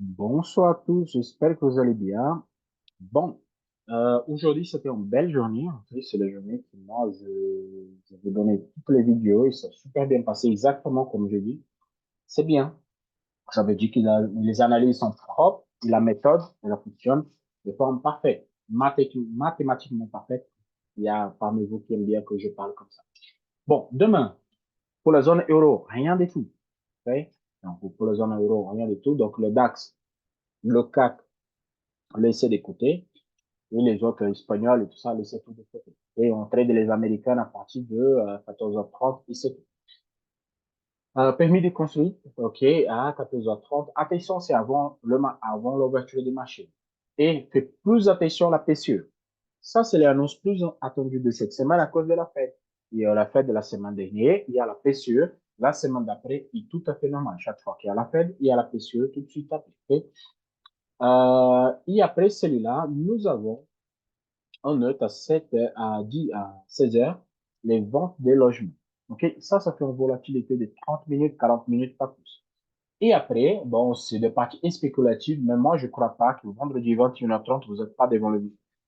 Bonsoir à tous, j'espère que vous allez bien. Bon, aujourd'hui c'était une belle journée. En fait, c'est la journée que moi je vais donner toutes les vidéos et ça a super bien passé, exactement comme je dis. C'est bien. Ça veut dire que les analyses sont propres, et la méthode, elle fonctionne de forme parfaite, mathématiquement parfaite. Il y a parmi vous qui aiment bien que je parle comme ça. Bon, demain, pour la zone euro, rien du tout. Ok. Donc, pour la zone euro, rien du tout. Donc, le DAX, le CAC, laissez de côté. Et les autres espagnols et tout ça, laissez tout de côté. Et on trade les américains à partir de 14h30 et c'est tout. Permis de construire, OK, à 14h30. Attention, c'est avant l'ouverture des marchés. Et faites plus attention à la PCE. Ça, c'est l'annonce plus attendue de cette semaine à cause de la fête. Il y a la fête de la semaine dernière, il y a la PCE, la semaine d'après, est tout à fait normal. Chaque fois qu'il y a la fête, il y a la PCE tout de suite après. Okay? Et après celui-là, nous avons on note à 7 à 10 à 16 heures les ventes des logements. OK? Ça fait une volatilité de 30 minutes, 40 minutes, pas plus. Et après, bon, c'est des parties spéculatives, mais moi, je ne crois pas que vendredi 21h30, vous n'êtes pas devant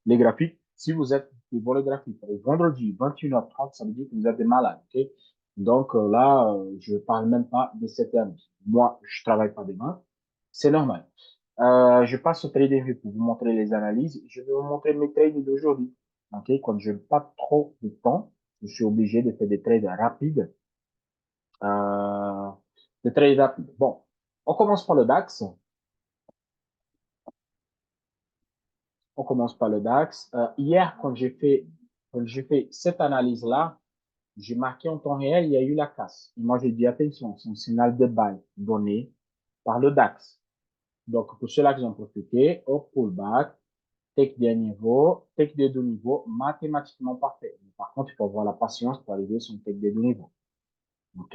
les graphiques. Si vous êtes devant les graphiques, et vendredi 21h30, ça veut dire que vous êtes des malades. OK? Donc là, je ne parle même pas de cette année. Moi, je travaille pas demain. C'est normal. Je passe au trading view pour vous montrer les analyses. Je vais vous montrer mes trades d'aujourd'hui. OK? Quand je n'ai pas trop de temps, je suis obligé de faire des trades rapides. Euh, des trades rapides. Bon, on commence par le DAX. On commence par le DAX. Hier, quand j'ai fait cette analyse-là, j'ai marqué en temps réel, il y a eu la casse. Et moi, j'ai dit, attention, c'est un signal de buy donné par le DAX. Donc, pour cela que j'en profité, au pullback, take des deux niveaux, mathématiquement parfait. Mais par contre, il faut avoir la patience pour arriver sur un take des deux niveaux. OK?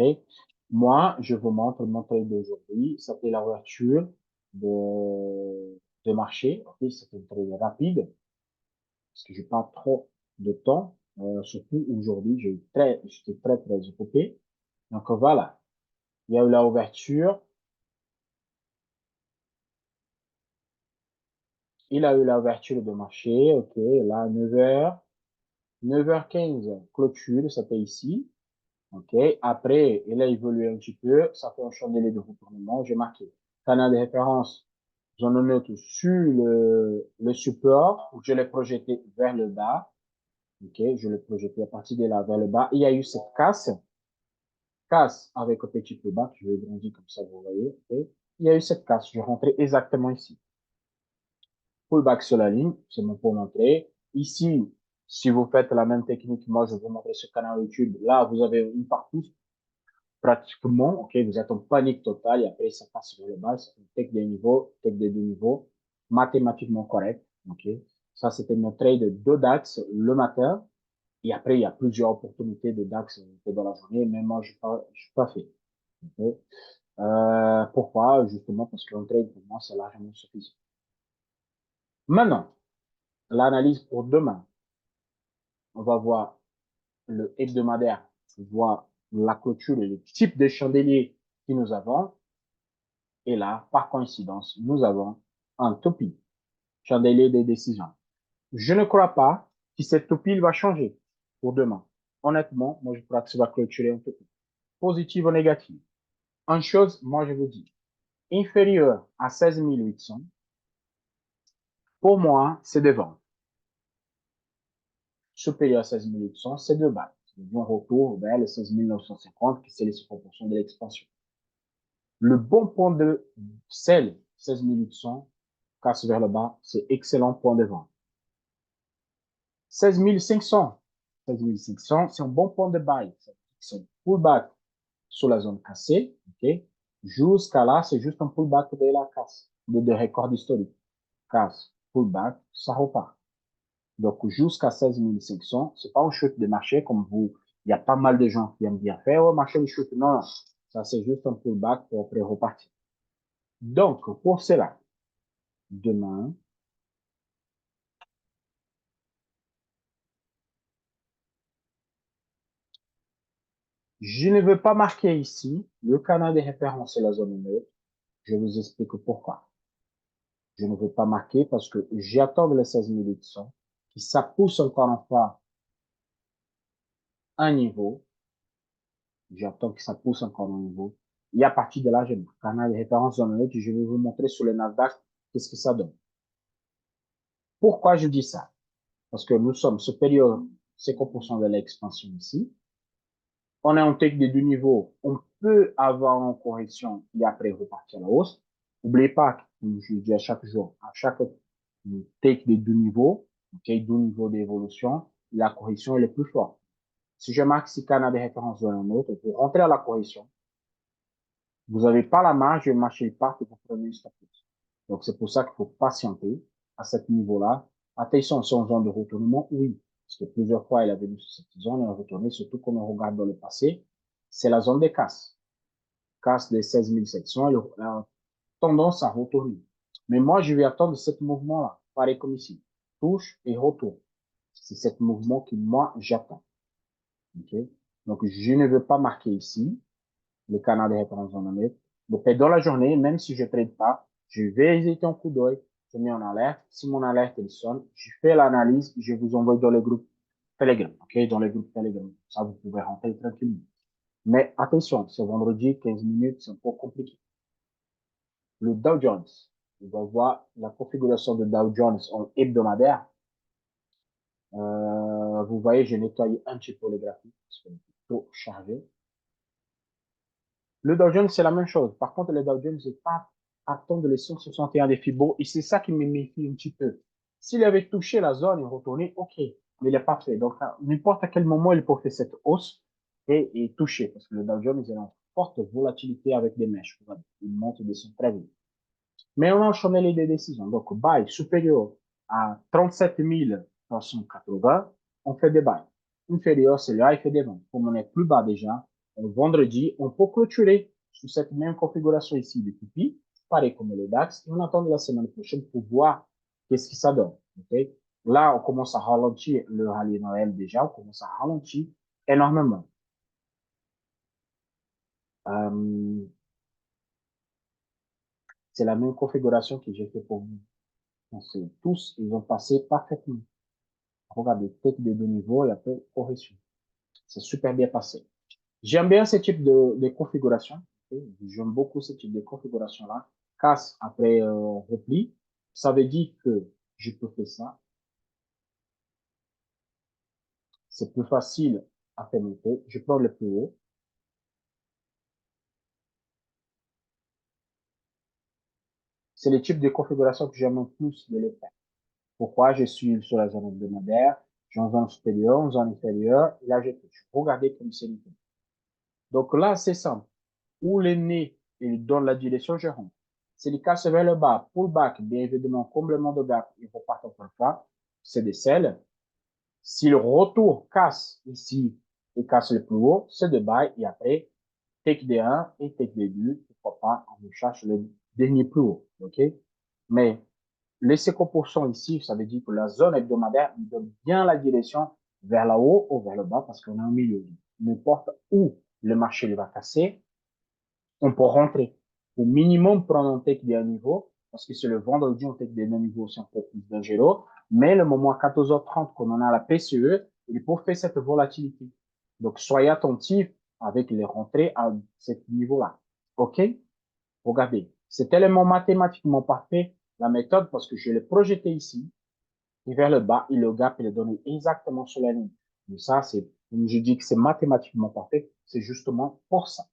Moi, je vous montre mon trade d'aujourd'hui. Ça fait l'ouverture de marché. OK? C'est un trade rapide parce que j'ai pas trop de temps. Surtout aujourd'hui, j'étais très occupé. Donc voilà. Il y a eu la ouverture. Il a eu l'ouverture de marché. OK? Là, 9h. 9h15, clôture, ça fait ici. OK. Après, il a évolué un petit peu. Ça fait un chandelier de retournement. J'ai marqué canal de référence. J'en ai note sur le support où je l'ai projeté vers le bas. OK. Je l'ai projeté à partir de là vers le bas. Il y a eu cette casse avec un petit peu bas. Je vais grandir comme ça, vous voyez. OK. Il y a eu cette casse. Je rentrais exactement ici. Pullback sur la ligne. C'est mon pour montrer. Ici, si vous faites la même technique, moi, je vais vous montrer ce canal YouTube. Là, vous avez une partout pratiquement, ok, vous êtes en panique totale et après ça passe sur le bas, c'est un tech des niveaux, tech des deux niveaux, mathématiquement correct, ok. Ça, c'était notre trade de DAX le matin et après, il y a plusieurs opportunités de DAX dans la journée, mais moi, je suis pas fait. Okay. Pourquoi? Justement parce qu'un trade pour moi, c'est largement suffisant. Maintenant, l'analyse pour demain, on va voir le hebdomadaire, voir la clôture et le type de chandelier que nous avons. Et là, par coïncidence, nous avons un topi, chandelier des décisions. Je ne crois pas que cette topi va changer pour demain. Honnêtement, moi, je crois que ça va clôturer un topi. Positive ou négative. Une chose, moi, je vous dis, inférieur à 16 800, pour moi, c'est de vente. Supérieur à 16 800, c'est de bas. C'est un bon retour vers les 16 950, qui c'est les 50% de l'expansion. Le bon point de sel, 16 800, casse vers le bas, c'est excellent point de vente. 16 500. 16 500, c'est un bon point de buy. C'est un pullback sur la zone cassée. OK? Jusqu'à là, c'est juste un pullback de la casse, de record historique. Casse, pullback, ça repart. Donc, jusqu'à 16 500, c'est pas une chute de marché comme vous. Il y a pas mal de gens qui aiment bien faire, oh, marché de chute. Non, non. Ça, c'est juste un pullback pour après repartir. Donc, pour cela, demain, je ne veux pas marquer ici le canal de référence et la zone neutre. Je vous explique pourquoi. Je ne veux pas marquer parce que j'attends les 16 800, qui ça pousse encore une fois un niveau. J'attends que ça pousse encore un niveau. Et à partir de là, je marque. Canal de référence dans le je vais vous montrer sur le Nasdaq qu'est-ce que ça donne. Pourquoi je dis ça? Parce que nous sommes supérieurs 50% de l'expansion ici. On est en tech des deux niveaux. On peut avoir une correction et après repartir à la hausse. N'oubliez pas, comme je dis à chaque jour, à chaque tech des deux niveaux, okay, deux niveaux d'évolution, la correction est le plus forte. Si je marque si canal de référence dans un autre, pour rentrer à la correction, vous n'avez pas la marge de marcher le parc et vous prenez une stop loss. Donc, c'est pour ça qu'il faut patienter à ce niveau-là. Attention, c'est une zone de retournement, oui. Parce que plusieurs fois, il a venu sur cette zone et a retourné, surtout quand on regarde dans le passé. C'est la zone des casses. Casse des 16 700, il a tendance à retourner. Mais moi, je vais attendre ce mouvement-là. Pareil comme ici. Touche et retour. C'est ce mouvement que moi, j'attends. Okay? Donc, je ne veux pas marquer ici le canal de référence en Amérique. Donc, dans la journée, même si je ne trade pas, je vais hésiter un coup d'œil, je mets en alerte. Si mon alerte elle sonne, je fais l'analyse, je vous envoie dans le groupe Telegram, ok, dans le groupe Telegram. Ça, vous pouvez rentrer tranquillement. Mais attention, c'est vendredi, 15 minutes, c'est un peu compliqué. Le Dow Jones, on va voir la configuration de Dow Jones en hebdomadaire. Vous voyez, j'ai nettoyé un petit peu les graphiques parce que c'est trop chargé. Le Dow Jones, c'est la même chose. Par contre, le Dow Jones n'est pas atteint de les 161 des Fibo et c'est ça qui me méfie un petit peu. S'il avait touché la zone et retourné, ok, mais il n'est pas fait. Donc, n'importe à quel moment, il peut faire cette hausse et toucher parce que le Dow Jones est en forte volatilité avec des mèches. Il monte et descend très vite. Mais on a enchaîné les décisions. Donc, buy supérieur à 37 380, on fait des buys. Inférieur, c'est là, il fait des ventes. Comme on est plus bas déjà, vendredi, on peut clôturer sur cette même configuration ici de Tipeee, pareil comme le DAX, et on attend la semaine prochaine pour voir qu'est-ce que ça donne. Okay? Là, on commence à ralentir le rallye Noël déjà, on commence à ralentir énormément. Euh, c'est la même configuration que j'ai fait pour vous. Donc, tous, ils ont passé parfaitement. Regardez, tech de deux niveaux et après correction. C'est super bien passé. J'aime bien ce type de configuration. Okay? J'aime beaucoup ce type de configuration-là. Casse après repli. Ça veut dire que je peux faire ça. C'est plus facile à faire monter. Je prends le plus haut. C'est le type de configuration que j'aime le plus de les faire. Pourquoi je suis sur la zone hebdomadaire, j'ai une zone supérieure, une zone inférieure, et là je touche. Regardez comme c'est nickel. Donc là, c'est simple. Où le nez, il donne la direction, je rentre. S'il casse vers le bas, pullback, bien évidemment, comblement de gap, il repart encore une fois, c'est des selles. Si le retour casse ici et casse le plus haut, c'est de buy et après, take des 1 et take des 2, pourquoi pas, on cherche le dernier plus haut, ok? Mais les 50% ici, ça veut dire que la zone hebdomadaire nous donne bien la direction vers la haut ou vers le bas parce qu'on est au milieu. N'importe où le marché va casser, on peut rentrer. Au minimum, prendre un take d'un niveau, parce que c'est le vendredi, on take des niveaux, c'est un peu plus dangereux. Mais le moment à 14h30, quand on a la PCE, il faut faire cette volatilité. Donc, soyez attentifs avec les rentrées à ce niveau-là. OK? Regardez. C'est tellement mathématiquement parfait, la méthode, parce que je l'ai projeté ici, et vers le bas, et le gap, il est donné exactement sur la ligne. Mais ça, c'est, je dis que c'est mathématiquement parfait, c'est justement pour ça.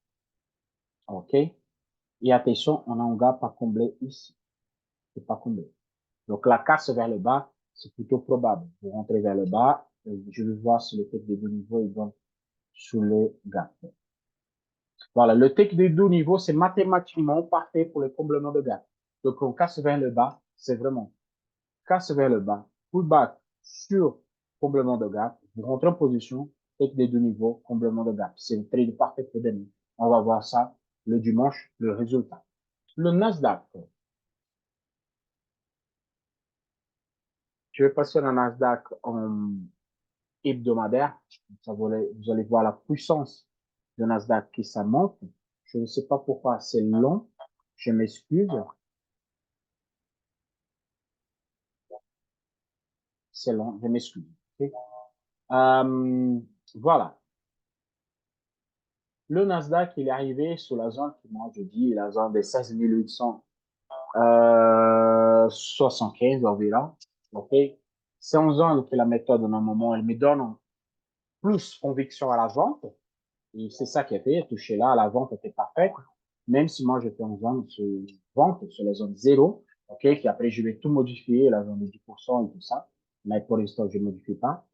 OK? Et attention, on a un gap à combler ici. C'est pas comblé. Donc, la casse vers le bas, c'est plutôt probable. Vous rentrez vers le bas, je vais voir si le tech des deux niveaux est donc sous le gap. Voilà, le tech des deux niveaux, c'est mathématiquement parfait pour le comblement de gap. Donc, on casse vers le bas, c'est vraiment casse vers le bas, pullback sur comblement de gap, vous rentrez en position, tech des deux niveaux, comblement de gap. C'est une trade parfait pour demain. On va voir ça le dimanche, le résultat. Le Nasdaq, je vais passer le Nasdaq en hebdomadaire. Vous allez voir la puissance de Nasdaq qui ça monte. Je ne sais pas pourquoi c'est long. Je m'excuse. c'est long, je m'excuse. Okay? Voilà. Le Nasdaq, il est arrivé sur la zone, moi je dis, la zone des 16 875 environ. OK? C'est en zone que la méthode, normalement, elle me donne plus conviction à la vente. Et c'est ça qui a fait. Toucher là, la vente était parfaite. Même si moi, j'étais en zone sur vente, sur la zone 0. OK? Puis après, je vais tout modifier, la zone de 10% et tout ça. Mais pour l'instant, je ne modifie pas.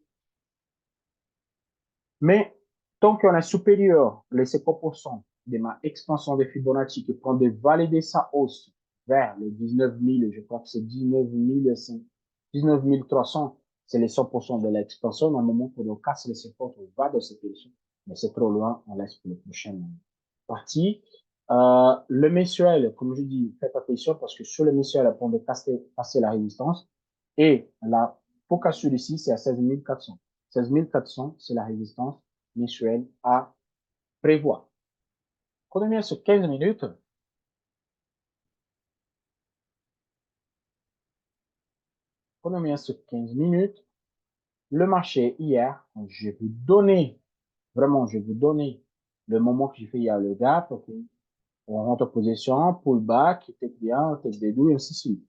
Mais tant qu'on est supérieur, les 50% de ma expansion de Fibonacci qui prend de valider sa hausse vers les 19 000, je crois que c'est 19 300, c'est les 100% de l'expansion. Normalement, pour on casse les 50, on va de cette direction. Mais c'est trop loin, on laisse pour la prochaine partie. Le mensuel, comme je dis, faites attention parce que sur le mensuel, on peut casser la résistance. Et la focus ici, c'est à 16 400. 16 400, c'est la résistance mensuelle à prévoir. Quand on vient sur 15 minutes, le marché hier, je vais vous donner, vraiment, je vais vous donner le moment que j'ai fait hier le gap, okay? On rentre en position, pullback, take bien, take des douilles, ainsi de suite.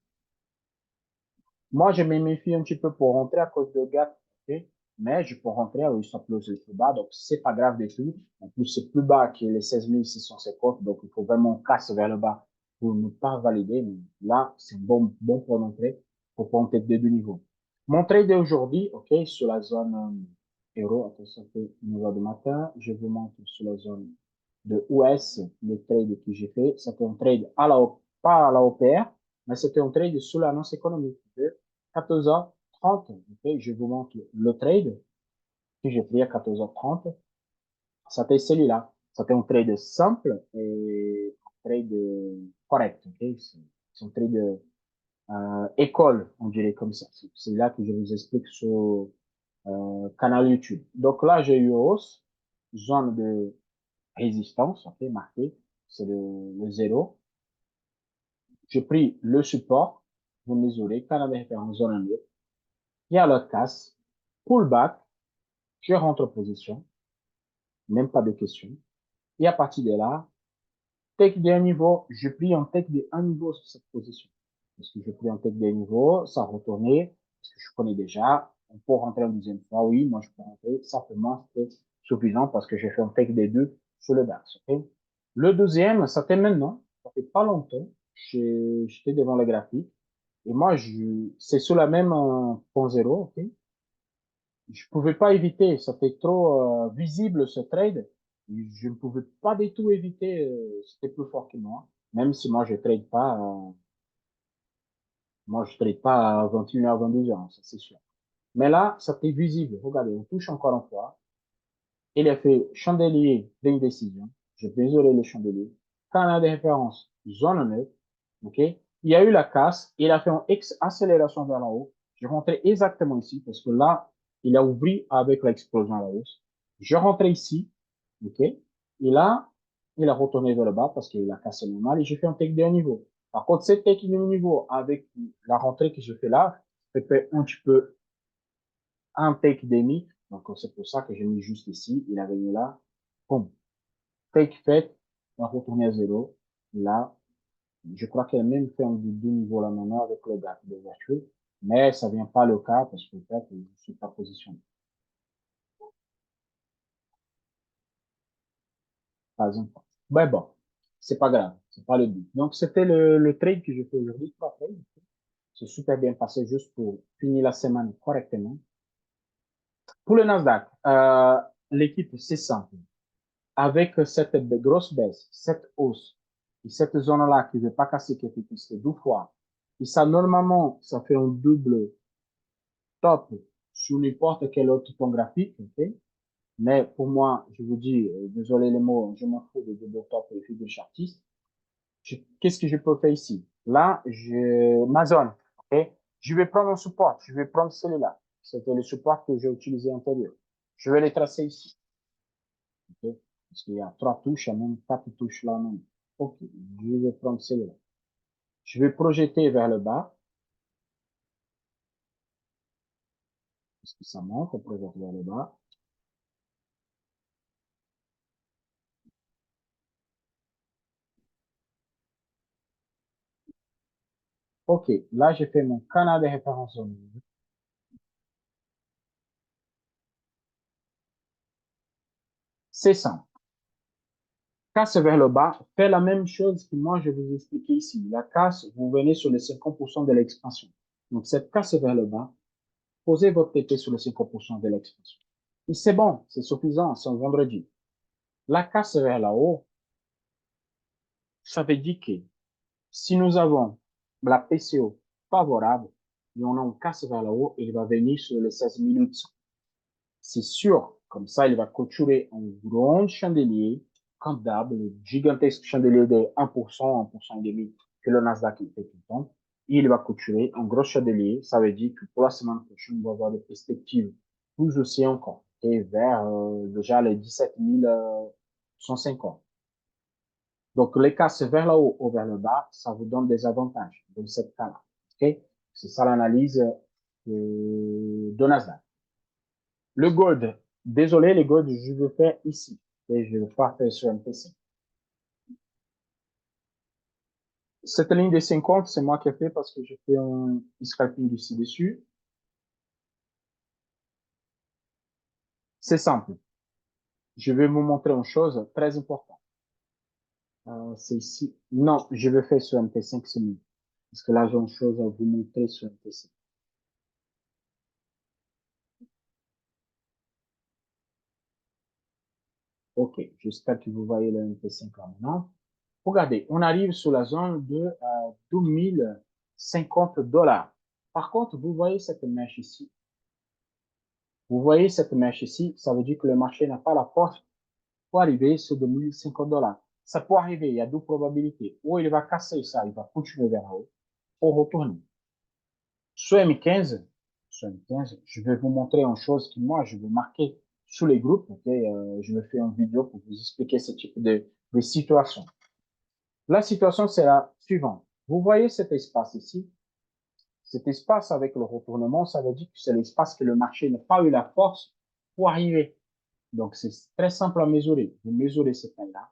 Moi, je me méfie un petit peu pour rentrer à cause de gap, okay? Mais je peux rentrer à stop loss le plus bas, donc c'est pas grave du tout. En plus, c'est plus bas que les 16 650, donc il faut vraiment casser vers le bas pour ne pas valider. Mais là, c'est bon pour l'entrée, pour prendre peut-être des deux niveaux. Mon trade d'aujourd'hui, ok, sur la zone euro, attention, c'est 9 heures du matin, je vous montre sur la zone de US, le trade que j'ai fait, c'était un trade pas à la OPR, mais c'était un trade sur l'annonce économique de 14h30. Okay? Je vous montre le trade que j'ai pris à 14h30. C'était celui-là. C'était un trade simple et un trade correct. Okay? C'est un trade école, on dirait comme ça. C'est là que je vous explique sur canal YouTube. Donc là, j'ai eu hausse, zone de résistance, ok, marqué, c'est le 0. J'ai pris le support, vous mesurez, canal de référence zone 1. Il y a le casse, pullback, je rentre en position, même pas de question. Et à partir de là, take d'un niveau, je pris un take de un niveau sur cette position. Parce que je pris un take d'un niveau, ça a retourné, parce que je connais déjà, on peut rentrer en deuxième fois, oui, moi je peux rentrer, simplement c'est suffisant parce que j'ai fait un take des deux sur le DAX, ok? Le deuxième, ça fait maintenant, ça fait pas longtemps, j'étais devant le graphique, et moi, c'est sur la même point zéro, ok? Je pouvais pas éviter, c'était trop visible ce trade. Je ne pouvais pas du tout éviter, c'était plus fort que moi. Même si moi je trade pas à 21 h 22 heures, ça c'est sûr. Mais là, c'était visible. Regardez, on touche encore une fois. Il a fait chandelier d'indécision. Je désolé le chandelier. Canal de référence, zone neutre. OK? Il y a eu la casse. Il a fait une accélération vers la haut. Je rentrais exactement ici parce que là, il a ouvert avec l'explosion à la hausse. Je rentrais ici. OK? Et là, il a retourné vers le bas parce qu'il a cassé normal et j'ai fait un take de niveau. Par contre, cette take de niveau avec la rentrée que je fais là, fait un petit peu un take demi. Donc, c'est pour ça que j'ai mis juste ici. Il avait mis là. Boum. Take fait. On va retourner à zéro. Là, je crois qu'elle a même fait un deux niveaux là maintenant avec le gap de voiture. Mais ça vient pas le cas parce que peut-être je suis pas positionné. Pas encore. Mais bon, c'est pas grave. C'est pas le but. Donc, c'était le trade que j'ai fait aujourd'hui. Trois trades. C'est super bien passé juste pour finir la semaine correctement. Pour le Nasdaq, l'équipe, c'est simple. Avec cette grosse baisse, cette hausse, et cette zone-là qui ne veut pas casser, qui a été testée deux fois, et ça, normalement, ça fait un double top sur n'importe quel autre ton graphique, ok? Mais pour moi, je vous dis, désolé les mots, je m'en fous de double top et de chartiste. Qu'est-ce que je peux faire ici? Là, ma zone, ok? Je vais prendre un support, je vais prendre celui-là. C'était le support que j'ai utilisé antérieur. Je vais les tracer ici. Ok? Parce qu'il y a trois touches, il y a même quatre touches là même. Ok, je vais prendre celle-là. Je vais projeter vers le bas. Ça monte, on projette vers le bas. OK, là, j'ai fait mon canal de référence au milieu. C'est simple. Casse vers le bas, fait la même chose que moi, je vous ai expliqué ici. La casse, vous venez sur les 50% de l'expansion. Donc, cette casse vers le bas, posez votre TP sur les 50% de l'expansion. Et c'est bon, c'est suffisant, c'est un vendredi. La casse vers le haut, ça veut dire que si nous avons la PCO favorable et on a une casse vers le haut, il va venir sur les 16 minutes. C'est sûr, comme ça, il va clôturer un grand chandelier, comme d'hab, le gigantesque chandelier de 1%, 1% et demi que le Nasdaq fait tout le temps. Et il va clôturer un gros chandelier. Ça veut dire que pour la semaine prochaine, on va avoir des perspectives plus aussi encore, et vers déjà les 17 150. Donc, les casses vers le haut ou vers le bas, ça vous donne des avantages dans cette cas-là. OK? C'est ça l'analyse de Nasdaq. Le gold, désolé, le gold, je veux faire ici. Et je ne veux pas faire sur MTC. Cette ligne de 50, c'est moi qui ai fait parce que j'ai fait un scalping ici dessus. C'est simple. Je vais vous montrer une chose très importante. C'est ici. Non, je vais faire sur MT5 semi. Parce que là, j'ai une chose à vous montrer sur MT5. OK, j'espère que vous voyez le MT5 là maintenant. Regardez, on arrive sur la zone de 2050 $. Par contre, vous voyez cette mèche ici. Vous voyez cette mèche ici, ça veut dire que le marché n'a pas la force pour arriver sur 2050 $. Ça peut arriver, il y a deux probabilités. Ou il va casser ça, il va continuer vers haut, ou retourner. Sur M15, je vais vous montrer une chose que moi, je vais marquer sous les groupes. Okay? Je vais faire une vidéo pour vous expliquer ce type de situation. La situation, c'est la suivante. Vous voyez cet espace ici? Cet espace avec le retournement, ça veut dire que c'est l'espace que le marché n'a pas eu la force pour arriver. Donc, c'est très simple à mesurer. Vous mesurez cette ligne-là.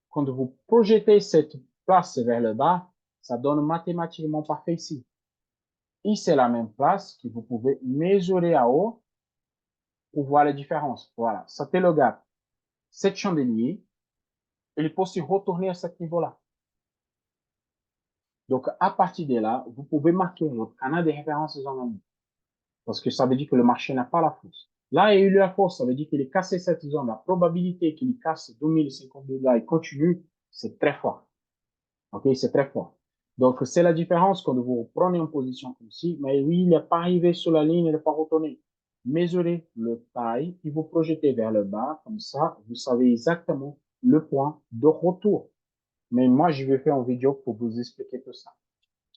Quand vous projetez cette place vers le bas, ça donne mathématiquement parfait ici. Et c'est la même place que vous pouvez mesurer à haut pour voir les différences. Voilà, ça fait le gap. Cette chandelier, il peut se retourner à ce niveau-là. Donc, à partir de là, vous pouvez marquer votre canal de référence journalier. Parce que ça veut dire que le marché n'a pas la force. Là, il y a eu la force, ça veut dire qu'il est cassé cette zone. La probabilité qu'il casse 2052 là et continue, c'est très fort. OK, c'est très fort. Donc, c'est la différence quand vous prenez une position comme ci. Mais oui, il n'est pas arrivé sur la ligne, il n'est pas retourné. Mesurez le taille et vous projetez vers le bas. Comme ça, vous savez exactement le point de retour. Mais moi, je vais faire une vidéo pour vous expliquer tout ça.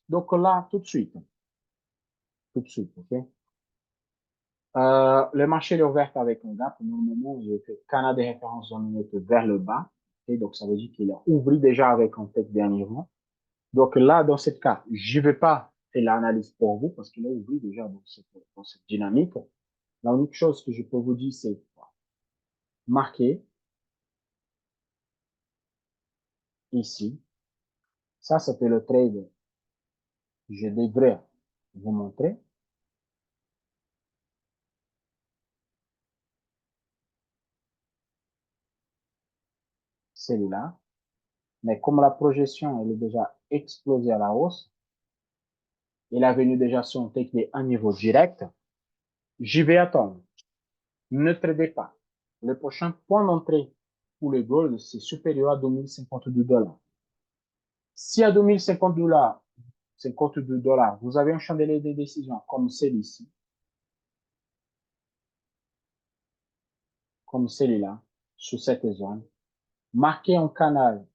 Donc là, tout de suite, OK? Le marché est ouvert avec un gap. Normalement, je fais Canada référence zone vers le bas. Okay? Donc, ça veut dire qu'il a ouvert déjà avec un tête dernièrement. Donc là, dans ce cas, je ne vais pas faire l'analyse pour vous parce qu'il a ouvert déjà dans cette dynamique. La unique chose que je peux vous dire, c'est marquer ici. Ça, c'était le trade que je devrais vous montrer. Celui-là. Mais comme la projection, elle est déjà explosée à la hausse, il a venu déjà sur un technique à niveau direct, j'y vais attendre. Ne tradez pas. Le prochain point d'entrée pour le gold, c'est supérieur à 2052 $. Si à 2050 52 $, vous avez un chandelier de décision comme celui-ci, comme celui-là, sur cette zone, marquez un canal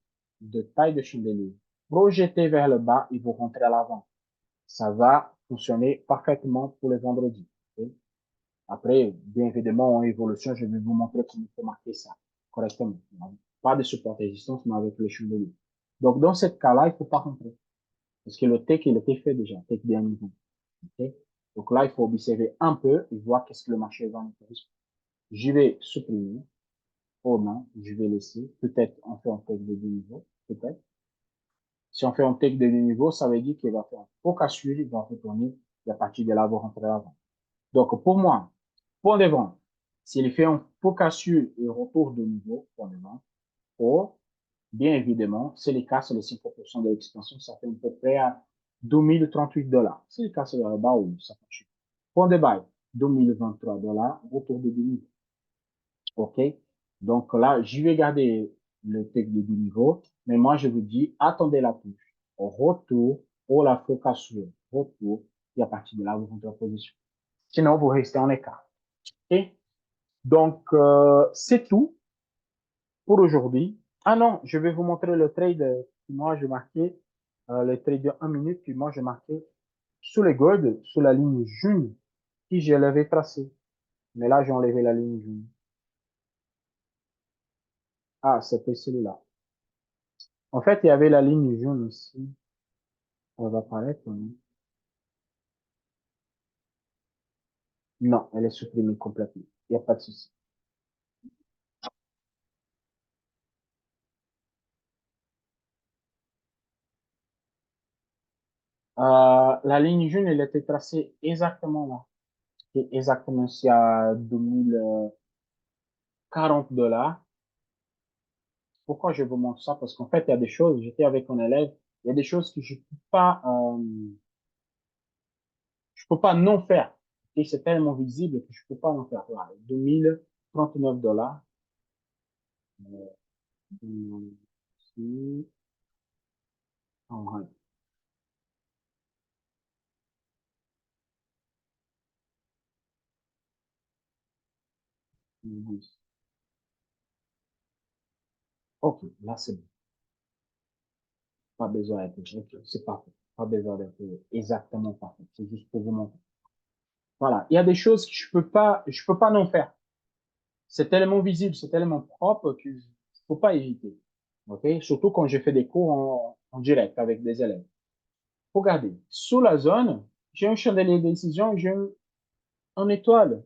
de taille de chandelier, projetez vers le bas et vous rentrez à l'avant. Ça va fonctionner parfaitement pour le vendredi. Okay? Après, bien évidemment, en évolution, je vais vous montrer comment il faut marquer ça correctement. Pas de support résistance, mais avec le chandelier. Donc, dans ce cas-là, il ne faut pas rentrer. Parce que le take, il était fait déjà, take bien niveau. Okay? Donc là, il faut observer un peu et voir qu'est-ce que le marché va nous faire. Je vais supprimer. Oh non, je vais laisser. Peut-être on fait un take de deux niveaux. Peut-être. Si on fait un take de deux niveaux, ça veut dire qu'il va faire un faux cassure, il va retourner et à partir de là, va rentrer avant. Donc, pour moi, point de vente, s'il fait un faux cassure et retour de niveau, point de vente, ou, bien évidemment, c'est le cas, c'est les 5% de l'extension, ça fait à peu près à 2038 $. C'est le cas, c'est le bas où ça fait. Point de bail, 2023 $, retour de 2000. OK? Donc là, je vais garder le texte de niveau, mais moi, je vous dis, attendez la touche. Retour, ou la focalisation, retour, et à partir de là, vous rentrez en position. Sinon, vous restez en écart. OK? Donc, c'est tout pour aujourd'hui. Ah non, je vais vous montrer le trade que moi, je marquais, le trade de 1 minute que moi, je marquais sous les gold, sous la ligne jaune, qui je l'avais tracé. Mais là, j'ai enlevé la ligne jaune. Ah, c'était celui-là. En fait, il y avait la ligne jaune ici. Elle va apparaître, non? Non, elle est supprimée complètement. Il n'y a pas de souci. La ligne jaune, elle était tracée exactement là. Et exactement ici à 2040 $. Pourquoi je vous montre ça? Parce qu'en fait, il y a des choses, j'étais avec un élève, il y a des choses que je peux pas non faire. Et c'est tellement visible que je peux pas non faire. Voilà, 2039 $. Ici, en vrai. Ok, là c'est bon. Pas besoin d'être, ok, c'est parfait. Pas besoin d'être exactement parfait. C'est juste pour vous montrer. Voilà. Il y a des choses que je peux pas non faire. C'est tellement visible, c'est tellement propre que je peux pas éviter. OK? Surtout quand je fais des cours en direct avec des élèves. Regardez. Sous la zone, j'ai un chandelier de décision, j'ai un étoile.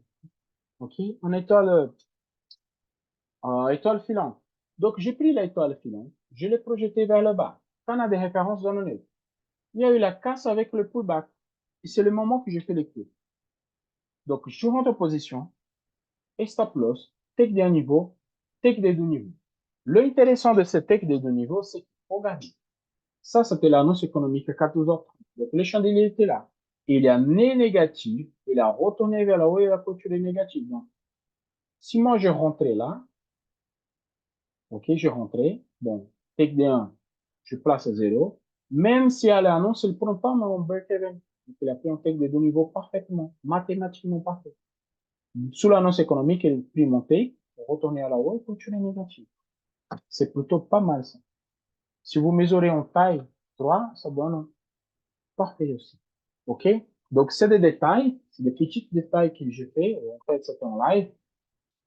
OK? Un étoile, étoile filante. Donc, j'ai pris l'étoile filante, je l'ai projetée vers le bas. Quand on a des références dans le net, il y a eu la casse avec le pullback. Et c'est le moment que je fais les coups. Donc, je rentre en position, et stop loss, take d'un niveau, take des deux niveaux. L'intéressant de ce take des deux niveaux, c'est qu'il faut gagner. Ça, c'était l'annonce économique à 14h30. Donc, le chandelier était là. Il a né négatif, il a retourné vers la haut et il a clôturé négatif. Donc, si moi je rentrais là, ok, je rentrais, bon, take des 1, je place à 0. Même si à l'annonce, il ne prend pas mon break-even. Donc, il a pris un take des deux niveaux parfaitement, mathématiquement parfait. Sous l'annonce économique, il prit mon take, retourner à la haut et clôturer négatif. C'est plutôt pas mal ça. Si vous mesurez en taille 3, ça donne parfait aussi. OK? Donc, c'est des détails, c'est des petits détails que je fais. En fait, c'est en live.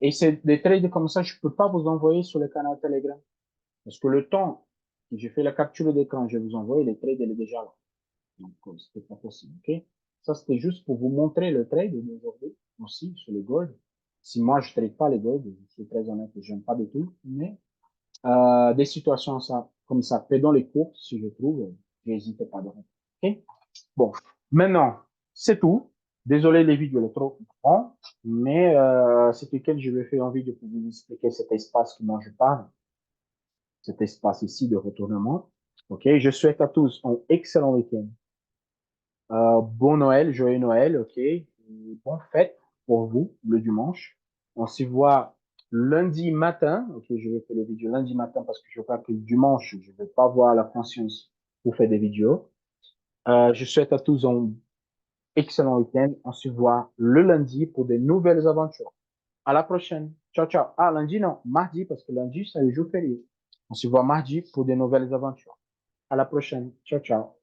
Et c'est des trades comme ça, je ne peux pas vous envoyer sur le canal Telegram. Parce que le temps que j'ai fait la capture d'écran, je vais vous envoyer, les trades, il est déjà là. Donc, c'était pas possible. OK? Ça, c'était juste pour vous montrer le trade d'aujourd'hui aussi sur le gold. Si moi, je ne trade pas les gold, je suis très honnête, je n'aime pas du tout. Mais des situations ça, comme ça, pendant les cours, si je trouve, n'hésitez pas de répondre. OK? Bon, maintenant, c'est tout. Désolé, les vidéos sont trop longues, mais c'est lequel je vais faire en vidéo pour vous expliquer cet espace que moi je parle, cet espace ici de retournement. OK? Je souhaite à tous un excellent week-end. Bon Noël, joyeux Noël, OK? Et bonne fête pour vous, le dimanche. On se voit lundi matin, OK? Je vais faire les vidéos lundi matin parce que je crois que le dimanche, je ne vais pas avoir la conscience pour faire des vidéos. Je souhaite à tous un excellent week-end. On se voit le lundi pour de nouvelles aventures. À la prochaine. Ciao, ciao. Ah, lundi, non, mardi, parce que lundi, c'est le jour férié. On se voit mardi pour de nouvelles aventures. À la prochaine. Ciao, ciao.